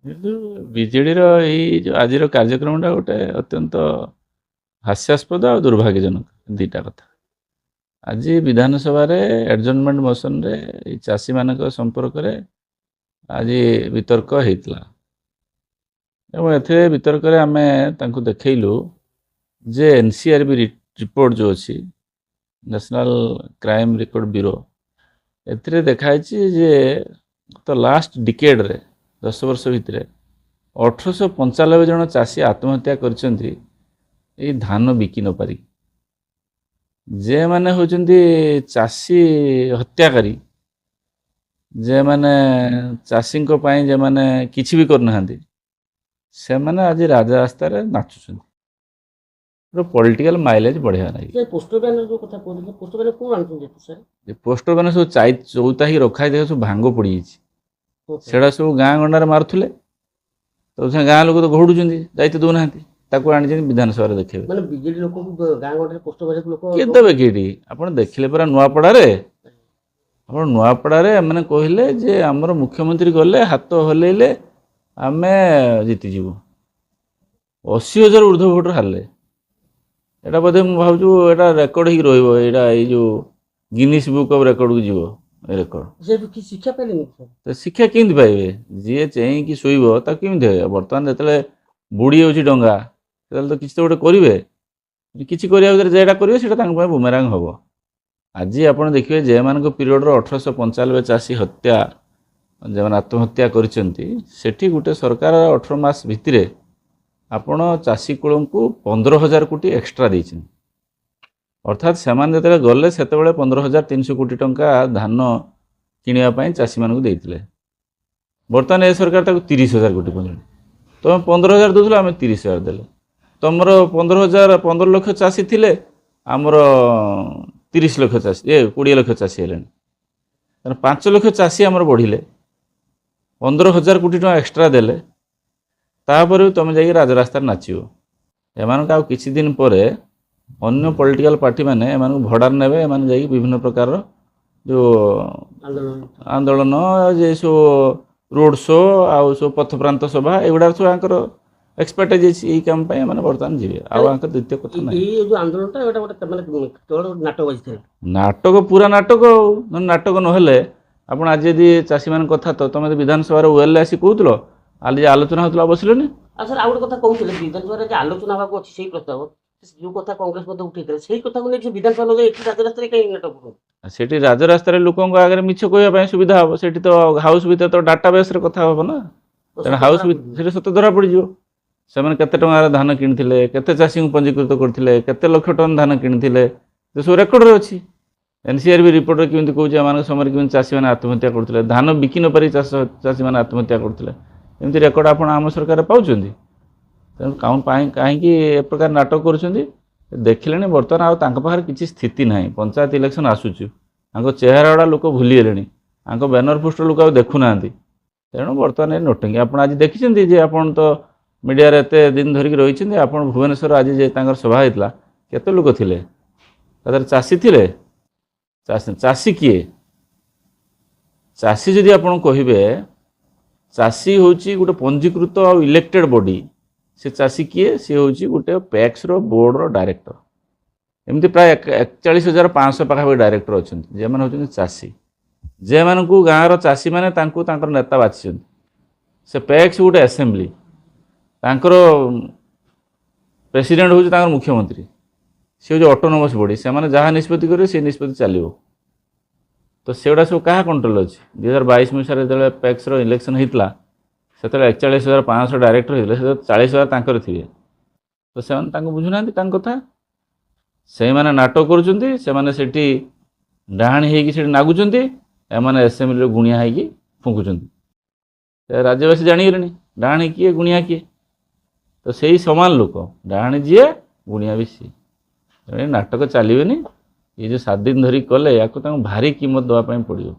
କିନ୍ତୁ ବିଜେଡ଼ିର ଏଇ ଯେଉଁ ଆଜିର କାର୍ଯ୍ୟକ୍ରମଟା ଗୋଟେ ଅତ୍ୟନ୍ତ ହାସ୍ୟାସ୍ପଦ ଆଉ ଦୁର୍ଭାଗ୍ୟଜନକ ଦୁଇଟା କଥା। ଆଜି ବିଧାନସଭାରେ ଆଡଜର୍ନମେଣ୍ଟ ମୋସନରେ ଏଇ ଚାଷୀମାନଙ୍କ ସମ୍ପର୍କରେ ଆଜି ବିତର୍କ ହେଇଥିଲା ଏବଂ ଏଥିରେ ବିତର୍କରେ ଆମେ ତାଙ୍କୁ ଦେଖେଇଲୁ ଯେ NCRB ରିପୋର୍ଟ ଯେଉଁ ଅଛି ନ୍ୟାସନାଲ କ୍ରାଇମ୍ ରେକର୍ଡ ବ୍ୟୁରୋ ଏଥିରେ ଦେଖାହେଇଛି ଯେ ଗତ ଲାଷ୍ଟ ଡିକେଡରେ 10 ବର୍ଷ ଭିତରେ 1895 ଜଣ ଚାଷୀ ଆତ୍ମହତ୍ୟା କରିଛନ୍ତି ଏଇ ଧାନ ବିକି ନ ପାରି। ଯେମାନେ ହେଉଛନ୍ତି ଚାଷୀ ହତ୍ୟାକାରୀ, ଯେମାନେ ଚାଷୀଙ୍କ ପାଇଁ ଯେମାନେ କିଛି ବି କରୁନାହାନ୍ତି, ସେମାନେ ଆଜି ରାଜରାସ୍ତାରେ ନାଚୁଛନ୍ତି ପଲିଟିକାଲ ମାଇଲେଜ ବଢ଼ିବା ନାହିଁ। ପୋଷ୍ଟର ବ୍ୟାନର ଯେଉଁ କଥା କହୁଥିଲେ, ପୋଷ୍ଟର ବ୍ୟାନର କୋଉ ଆଣୁଛନ୍ତି ସାର୍? ପୋଷ୍ଟର ବ୍ୟାନର ସବୁ ଚଉତା ହେଇକି ରଖା ହେଇଥାଏ, ସବୁ ଭାଙ୍ଗ ପଡ଼ିଯାଇଛି। ସେଗୁଡ଼ା ସବୁ ଗାଁ ଗଣ୍ଡାରେ ମାରୁଥିଲେ, ତ ଗାଁ ଲୋକ ତ ଘଉଡ଼ୁଛନ୍ତି, ଦାୟିତ୍ୱ ଦେଉନାହାନ୍ତି, ତାକୁ ଆଣିଛନ୍ତି ବିଧାନସଭାରେ ଦେଖେଇବେ। ମାନେ ବିଜେଡି ଲୋକଙ୍କୁ ଗାଁ ଗଣ୍ଡାରେ ପୋଷ୍ଟର ମାରିବାକୁ ଲୋକ କିଏ ଦେବେ କି ଏଠି? ଆପଣ ଦେଖିଲେ ପରା ନୂଆପଡ଼ାରେ, ଆପଣ ନୂଆପଡ଼ାରେ ଏମାନେ କହିଲେ ଯେ ଆମର ମୁଖ୍ୟମନ୍ତ୍ରୀ ଗଲେ ହାତ ହଲେଇଲେ ଆମେ ଜିତିଯିବୁ। 80,000 ଉର୍ଦ୍ଧ୍ୱ ଭୋଟର ହାରିଲେ। ଏଇଟା ବୋଧେ ମୁଁ ଭାବୁଛୁ ଏଇଟା ରେକର୍ଡ ହେଇକି ରହିବ, ଏଇଟା ଏଇ ଯେଉଁ ଗିନିସ୍ ବୁକ୍ ଅଫ୍ ରେକର୍ଡକୁ ଯିବ ଏ ରେକର୍ଡ। ଶିକ୍ଷା ପାଇଲେନି ତ ଶିକ୍ଷା କେମିତି ପାଇବେ? ଯିଏ ଚେଇଁକି ଶୋଇବ ତାକୁ କେମିତି ହେବେ? ବର୍ତ୍ତମାନ ଯେତେବେଳେ ବୁଡ଼ି ଯାଉଛି ଡଙ୍ଗା, ସେତେବେଳେ ତ କିଛି ତ ଗୋଟେ କରିବେ। କିଛି କରିବା ଭିତରେ ଯେଟା କରିବେ ସେଇଟା ତାଙ୍କ ପାଇଁ ବୁମେରାଙ୍ଗ ହେବ। ଆଜି ଆପଣ ଦେଖିବେ ଯେମାନଙ୍କ ପିରିୟଡ଼ର 1895 ଚାଷୀ ହତ୍ୟା, ଯେମାନେ ଆତ୍ମହତ୍ୟା କରିଛନ୍ତି, ସେଠି ଗୋଟେ ସରକାର 18 ମାସ ଭିତରେ ଆପଣ ଚାଷୀ କୂଳଙ୍କୁ 15,000 କୋଟି ଏକ୍ସଟ୍ରା ଦେଇଛନ୍ତି। ଅର୍ଥାତ୍ ସେମାନେ ଯେତେବେଳେ ଗଲେ ସେତେବେଳେ 15,300 କୋଟି ଟଙ୍କା ଧାନ କିଣିବା ପାଇଁ ଚାଷୀମାନଙ୍କୁ ଦେଇଥିଲେ। ବର୍ତ୍ତମାନ ଏ ସରକାର ତାକୁ 30,000 କୋଟି ପହଞ୍ଚିଲେ। ତୁମେ 15,000 ଦେଉଥିଲ, ଆମେ 30,000 ଦେଲେ। ତୁମର 15 ଲକ୍ଷ ଚାଷୀ ଥିଲେ, ଆମର 30 ଲକ୍ଷ ଚାଷୀ 20 ଲକ୍ଷ ଚାଷୀ ହେଲେଣି। 5 ଲକ୍ଷ ଚାଷୀ ଆମର ବଢ଼ିଲେ, 15,000 କୋଟି ଟଙ୍କା ଏକ୍ସଟ୍ରା ଦେଲେ, ତାପରେ ତୁମେ ଯାଇକି ରାଜରାସ୍ତାରେ ନାଚିବ। ଏମାନଙ୍କୁ ଆଉ କିଛି ଦିନ ପରେ ଅନ୍ୟ ପଲିଟିକାଲ ପାର୍ଟିମାନେ ଏମାନଙ୍କୁ ଭଡ଼ାରେ ନେବେ, ଏମାନେ ଯାଇକି ବିଭିନ୍ନ ପ୍ରକାରର ଯେଉଁ ଆନ୍ଦୋଳନ, ଯେ ସବୁ ରୋଡ଼ ଶୋ ଆଉ ସବୁ ପଥପ୍ରାନ୍ତ ସଭା, ଏଗୁଡ଼ା ସବୁ ତାଙ୍କର ଏକ୍ସପର୍ଟାଇଜ୍ ଅଛି। ଏଇ କାମ ପାଇଁ ଏମାନେ ବର୍ତ୍ତମାନ ଯିବେ, ଆଉ ତାଙ୍କର ଦ୍ୱିତୀୟ କଥା ନାହିଁ। ଏଇ ଯେଉଁ ଆନ୍ଦୋଳନଟା ଏଇଟା ଗୋଟେ ମାନେ କେବଳ ନାଟକ ବାଜିଥିଲା। ନାଟକ, ପୁରା ନାଟକ। ଆଉ ନାଟକ ନହେଲେ ଆପଣ ଆଜି ଯଦି ଚାଷୀମାନଙ୍କ କଥା ତ ତୁମେ ବିଧାନସଭାରେ ୱେଲ୍ରେ ଆସି କହୁଥିଲ, ଆଜି ଆଲୋଚନା ହେଉଥିଲା, ବସିଲନି। ସାର୍ ଆଉ ଗୋଟେ କଥା କହୁଥିଲେ, ବିଧାନସଭାରେ ଯେ ଆଲୋଚନା ହେବାକୁ ଅଛି ସେଇ ପ୍ରସ୍ତାବ, ଯେଉଁ କଥା କଂଗ୍ରେସ ମଧ୍ୟ ଉଠେଇଥିଲେ, ସେଇ କଥାକୁ ନେଇ ବିଧାନସଭା ଏଠି ରାଜରାସ୍ତାରେ କାହିଁ ନାଟକ କରୁଛନ୍ତି? ସେଠି ରାଜରାସ୍ତାରେ ଲୋକଙ୍କ ଆଗରେ ମିଛ କହିବା ପାଇଁ ସୁବିଧା ହେବ। ସେଠି ତ ହାଉସ୍ ଭିତରେ ତ ଡାଟାବେସ୍ରେ କଥା ହେବ ନା, ତେଣୁ ହାଉସ୍ ସେଠି ସତ ଧରା ପଡ଼ିଯିବ। ସେମାନେ କେତେ ଟଙ୍କାର ଧାନ କିଣିଥିଲେ, କେତେ ଚାଷୀଙ୍କୁ ପଞ୍ଜୀକୃତ କରିଥିଲେ, କେତେ ଲକ୍ଷ ଟନ୍ ଧାନ କିଣିଥିଲେ, ସେସବୁ ରେକର୍ଡ଼ରେ ଅଛି। NCRB ରିପୋର୍ଟରେ କେମିତି କହୁଛି ଏମାନଙ୍କ ସମୟରେ କେମିତି ଚାଷୀମାନେ ଆତ୍ମହତ୍ୟା କରୁଥିଲେ, ଧାନ ବିକି ନ ପାରି ଚାଷୀମାନେ ଆତ୍ମହତ୍ୟା କରୁଥିଲେ। ଏମିତି ରେକର୍ଡ଼ ଆପଣ ଆମ ସରକାର ପାଉଛନ୍ତି। ତେଣୁ କାହିଁକି ଏ ପ୍ରକାର ନାଟକ କରୁଛନ୍ତି? ଦେଖିଲେଣି ବର୍ତ୍ତମାନ ଆଉ ତାଙ୍କ ପାଖରେ କିଛି ସ୍ଥିତି ନାହିଁ। ପଞ୍ଚାୟତ ଇଲେକ୍ସନ୍ ଆସୁଛି, ତାଙ୍କ ଚେହେରା ଗୁଡ଼ା ଲୋକ ଭୁଲିଗଲେଣି, ତାଙ୍କ ବ୍ୟାନର ପୋଷ୍ଟର ଲୋକ ଆଉ ଦେଖୁନାହାନ୍ତି। ତେଣୁ ବର୍ତ୍ତମାନ ଏ ନୋଟିଂ ଆପଣ ଆଜି ଦେଖିଛନ୍ତି ଯେ ଆପଣ ତ ମିଡ଼ିଆରେ ଏତେ ଦିନ ଧରିକି ରହିଛନ୍ତି। ଆପଣ ଭୁବନେଶ୍ୱର ଆଜି ଯେ ତାଙ୍କର ସଭା ହେଇଥିଲା, କେତେ ଲୋକ ଥିଲେ? ତା ଦେହରେ ଚାଷୀ ଥିଲେ? ଚାଷୀ କିଏ? ଚାଷୀ ଯଦି ଆପଣ କହିବେ, ଚାଷୀ ହେଉଛି ଗୋଟେ ପଞ୍ଜୀକୃତ ଆଉ ଇଲେକ୍ଟେଡ୍ ବଡି। ସେ ଚାଷୀ କିଏ? ସେ ହେଉଛି ଗୋଟେ ପ୍ୟାକ୍ସର ବୋର୍ଡ଼ର ଡାଇରେକ୍ଟର। ଏମିତି ପ୍ରାୟ 41,500 ପାଖାପାଖି ଡାଇରେକ୍ଟର ଅଛନ୍ତି, ଯେମାନେ ହେଉଛନ୍ତି ଚାଷୀ। ଯେମାନଙ୍କୁ ଗାଁର ଚାଷୀମାନେ ତାଙ୍କର ନେତା ବାଛିଛନ୍ତି। ସେ ପ୍ୟାକ୍ସ ଗୋଟେ ଆସେମ୍ବଲି, ତାଙ୍କର ପ୍ରେସିଡେଣ୍ଟ ହେଉଛି ତାଙ୍କର ମୁଖ୍ୟମନ୍ତ୍ରୀ। ସେ ହେଉଛି ଅଟୋନୋମସ୍ ବଡି, ସେମାନେ ଯାହା ନିଷ୍ପତ୍ତି କରିବେ ସେ ନିଷ୍ପତ୍ତି ଚାଲିବ। ତ ସେଗୁଡ଼ା ସବୁ କାହା କଣ୍ଟ୍ରୋଲ ଅଛି? 2022 ମସିହାରେ ଯେତେବେଳେ ପ୍ୟାକ୍ସର ଇଲେକ୍ସନ୍ ହେଇଥିଲା, ସେତେବେଳେ 41,500 ଡାଇରେକ୍ଟର ହେଇଥିଲେ, ସେତେବେଳେ 40,000 ତାଙ୍କର ଥିବେ। ତ ସେମାନେ ତାଙ୍କୁ ବୁଝୁନାହାନ୍ତି ତାଙ୍କ କଥା। ସେଇମାନେ ନାଟକ କରୁଛନ୍ତି, ସେମାନେ ସେଠି ଡାହାଣୀ ହେଇକି ସେଠି ନାଗୁଛନ୍ତି, ଏମାନେ ଆସେମ୍ବଲିରେ ଗୁଣିଆ ହେଇକି ଫୁଙ୍କୁଛନ୍ତି। ରାଜ୍ୟବାସୀ ଜାଣିଗଲେଣି ଡାହାଣୀ କିଏ, ଗୁଣିଆ କିଏ। ତ ସେଇ ସମାନ ଲୋକ, ଡାହାଣୀ ଯିଏ, ଗୁଣିଆ ବି ସିଏ। ନାଟକ ଚାଲିବେନି। ये जो 7 दिन धरिक कले या तांको भारी कीमत देवा पड़ो।